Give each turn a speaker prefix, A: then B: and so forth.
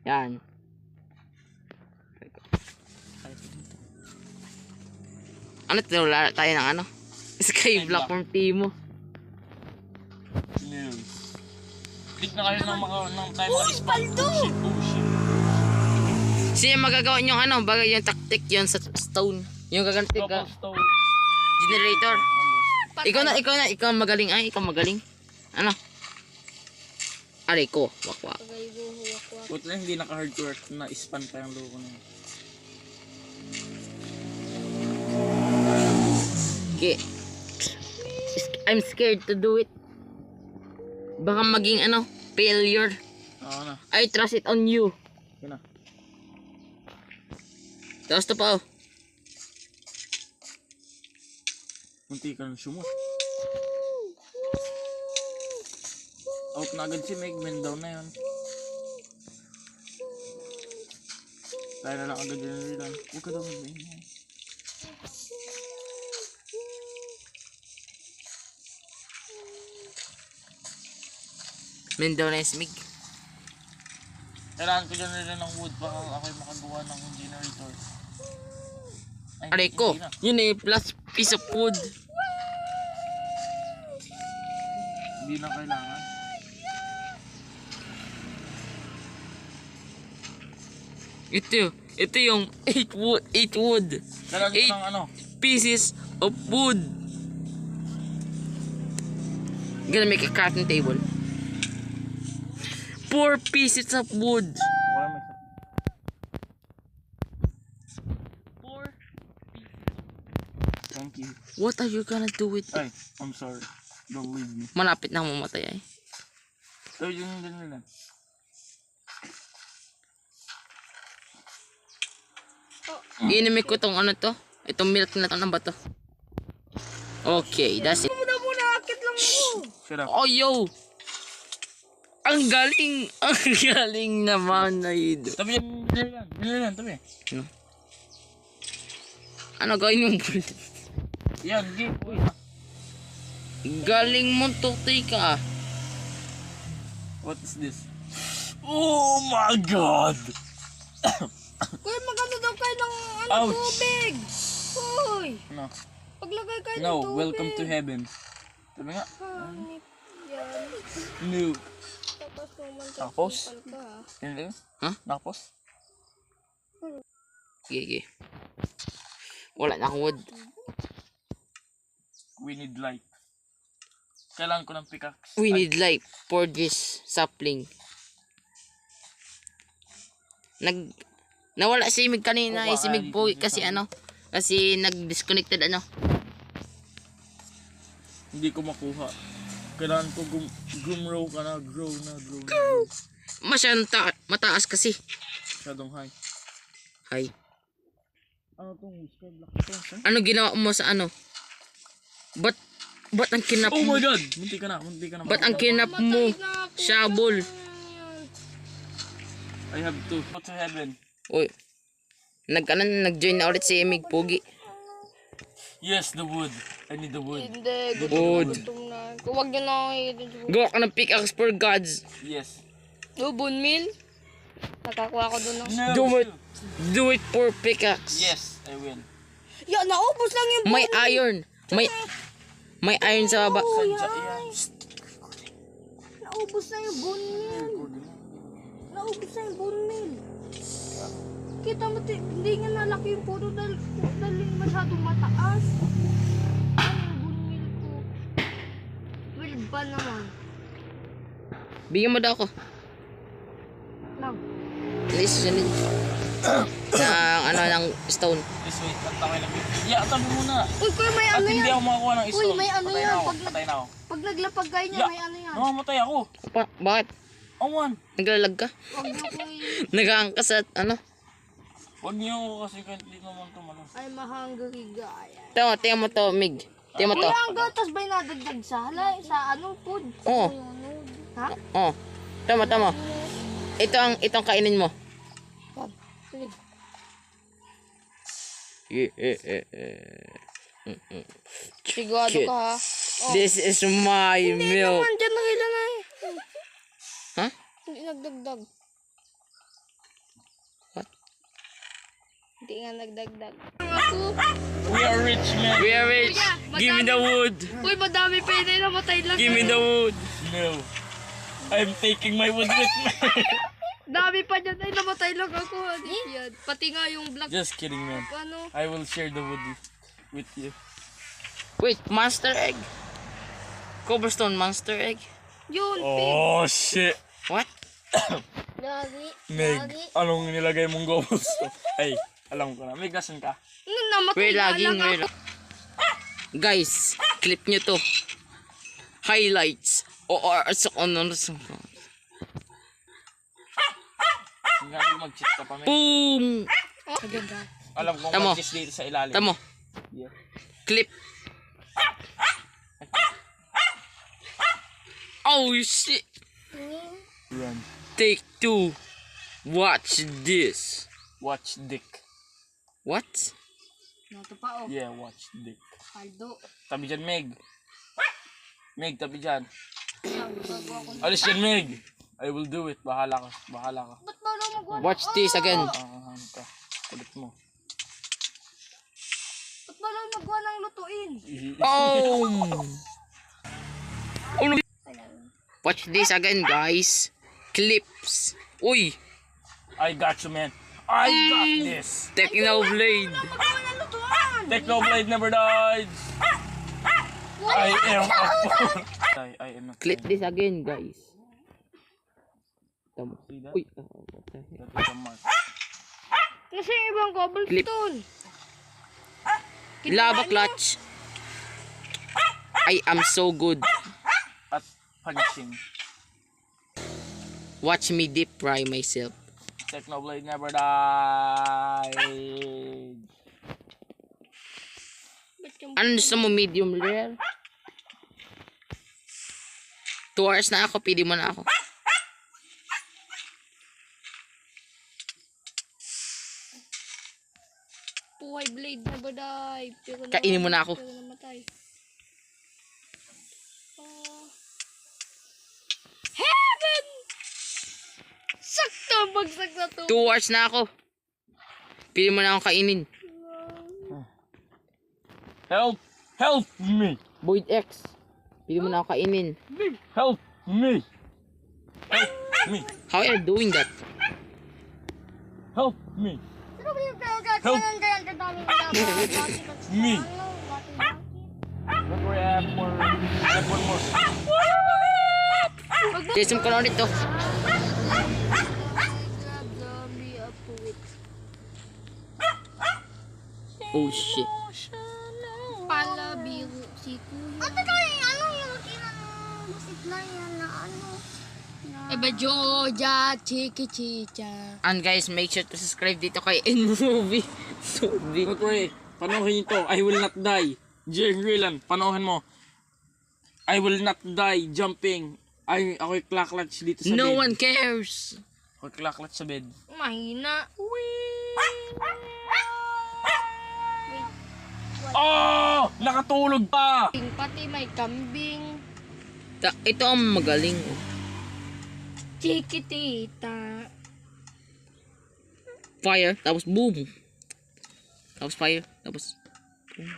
A: Yan. Ano, tinula tayo ng ano? Skyblock from Timo.
B: Click na kayo ng tayo mga bullshit.
A: Siya magagawa yung ano, bagay yung tactic yun sa stone. Yung gaganti ka. Generator. Ikaw magaling ay, ikaw magaling. Ano? Aray ko, wakwak.
B: Buti na hindi naka-hardcore na ispan pa yung logo na yun.
A: Okay. I'm scared to do it. Baka maging ano, failure.
B: Oo na.
A: I trust it on you.
B: Yun na.
A: Tapos to pa oh.
B: Munti ka ng sumot. Out na agad si Meg, men down na yun. Tayo na lang agad yun nila. Huwag ka daw mag-main.
A: Men daw na smig.
B: Kailangan ko dyan nila ng wood para ako'y makagawa ng generator.
A: Aray ko, yun eh, plus piece of wood.
B: Hindi na kailangan.
A: Ito yung 8 wood.
B: Kailangan ko
A: 8
B: ng ano.
A: pieces of wood. Gonna make a crafting table. 4 pieces of wood.
B: Wala may isa.
A: 4.
B: Thank you.
A: What are you gonna do with it?
B: Ay, I'm sorry. Don't leave me.
A: Malapit na mamatay ay.
B: So yun din nila.
A: Iinimik ko tong ano to. Itong milk na to, ano ba to? Okay, that's it.
C: Muna, akit lang mo.
B: Shut up.
A: Oh yo! Ang galing! Ang galing naman na yun.
B: Tabi yan, tabi.
A: Ano gawin yung bullet?
B: Yan, game. Uy.
A: Galing mo tukti ka.
B: What is this? Oh my god!
C: Kuya, magano daw kayo ng
B: Ouch.
C: tubig. Hoy,
B: No.
C: paglagay kayo ng
B: No,
C: tubig.
B: welcome to heaven. Sabi nga.
C: Hangit yan.
B: No.
C: Tapos naman
B: Tapos?
C: ka.
B: Yan lang?
A: Ha?
B: Nakapos?
A: Sige. Wala na akong wood.
B: We need light. Kailangan ko ng pickaxe.
A: We need light for this sapling. Nawala si Mig kanina, si Mig po kasi ano, kasi nag-disconnected ano.
B: Hindi ko makuha. Kailangan ko grow na.
A: Masyadong mataas kasi.
B: Masyadong high.
A: Hay.
B: Ano tong skyblock ito?
A: Ano ginawa mo sa ano? Ba't ang kinap
B: Oh
A: mo?
B: my god! Munti ka na.
A: Ba't ang kinap mo? Shabol.
B: I have to go to heaven.
A: Uy. Nag-join na ulit si Mig Pogi.
B: Yes, the wood. I need the wood.
C: Hindi,
A: Wood.
C: gutom na. Huwag nyo na ako
A: Gawa ka ng pickaxe for gods.
B: Yes.
C: bone meal. Nakakuha ko doon ng...
B: No.
A: Do it for pickaxe.
B: Yes, I will.
C: Ya, naubos lang yung
A: May iron. May iron sa baba.
B: Sadya yan.
C: Naubos na yung bone meal. Naubos na yung bone meal. Kita mo, hindi nga nalaki yung puno dahil masyadong mataas. Ano yung bone meal ko? Well ba naman?
A: Bigyan mo daw ako.
C: Lang.
A: Listen. Sa ano ng stone.
B: Please wait, tatangay lang. Yeah, tabi muna.
C: Uy, kuya, may
B: At
C: ano
B: hindi
C: yan.
B: ako makakuha ng
C: Uy,
B: stone.
C: may ano
B: Patay
C: yan.
B: na ako.
C: Pag,
B: Patay na ako.
C: pag naglapag kayo niya,
B: Yeah.
C: may ano yan.
B: Namamatay ako.
A: Bakit?
B: Awan.
A: Naglalag ka?
C: Huwag niyo ko
A: Nag-aangkas at ano?
B: Huwag niyo ako kasi kahit hindi naman tumalong.
C: ay mahanggang gaya.
A: Tingnan mo to, Mig. Tingnan mo to.
C: Kuya, ang gatas ba'y nadagdag sa halay? Sa ano, food?
A: Oo.
C: Ha?
A: Oh. Tama. Itong kainin mo.
C: Sige. Sigurado
A: Cute.
C: ka ha?
A: This is my milk.
C: Naman dyan na ilan na eh.
A: Ha?
C: Hindi nagdagdag. Buti nga nagdagdag. Ako.
B: We are rich, man.
A: We are rich.
C: Kuya,
A: Give me the wood.
C: Uy, madami pa yun. Namatay lang.
A: Give me the wood.
B: No. I'm taking my wood with me.
C: Dami pa dyan. Ay, namatay lang ako. Ano yan? Pati nga yung black.
B: Just kidding, man.
C: Ano?
B: I will share the wood with you.
A: Wait, monster egg. Cobblestone monster egg.
C: Yun,
B: Oh, shit.
A: What?
C: Lagi.
B: Meg, anong nilagay mong gobos to? Ay, alam ko na. Meg, nasan ka?
C: Namatay
A: We're
C: nga
A: lagging.
C: lang
A: We're
C: ako.
A: Guys, clip nyo to. Highlights. Or sa ano.
B: Hindi mag-cheat ka pa, Meg.
A: Boom!
C: Maganda.
B: Alam kong
A: Tamo.
B: mag-cheat dito sa ilalim.
A: Tamo.
B: Yeah.
A: Clip. Oh shit.
B: Run.
A: Take 2. Watch this.
B: Watch dick.
A: What?
C: Nato pa, oh.
B: Yeah, watch dick.
C: Kaldo.
B: Tabi dyan, Meg. Meg, tabi dyan.
C: Bago ako.
B: Alis dyan, Meg. I will do it. Bahala ka. Bahala ka.
C: Ba't ba lang magawa?
A: Watch this again.
B: Ano ka. Kulit mo.
C: Ba't ba lang magawa ng lutuin?
A: Oh! Oh no. Watch this again, guys. Clips. Uy!
B: I got you, man. I got this.
A: Technoblade.
C: Magawa ng lutuan!
B: Technoblade never dies. I am a fool. I am a
A: Clip this again, guys. Tamo.
B: See that?
A: Uy. What the heck?
B: That is a mark.
C: Kasi yung ibang cobblestone.
A: Lava clutch. I am so good.
B: At punching.
A: Watch me deep fry myself.
B: Technoblade never dies.
A: Ano gusto mo, medium rare? 2 hours na ako, pili mo na ako.
C: Puhay blade na ba die? Pero
A: Kainin mo na ako.
C: Pero namatay. Heaven! Sakto bagsak na to.
A: 2 hours na ako. Pili mo na akong kainin.
B: Help! Help me!
A: Void X. Pili mo na akong kainin.
B: Help me! Help me!
A: How are you doing that?
B: Help me!
C: Sino ba yung kagagat
B: Help!
C: ng ganyan kadaming kadaming?
B: Me! Don't worry, I have more. I have one more.
A: Jason ko na ulit to. Oh shit.
C: Pala biro si Kuya. Ate kaya ano yung musik na yan na ano? Eba Joja, Chiki Chicha.
A: And guys, make sure to subscribe dito kay N-Movie. So big.
B: Don't worry, panoorin ito. I will not die. Jering Relan, panoorin mo. I will not die jumping. Ako'y klaklatch dito sa bed.
A: No one cares.
B: Ako'y klaklatch sa bed.
C: Mahina.
B: Oh! Nakatulog pa!
C: Pati may kambing.
A: Ito ang magaling. Oh.
C: Chikitita.
A: Fire, tapos boom. Tapos fire, tapos boom.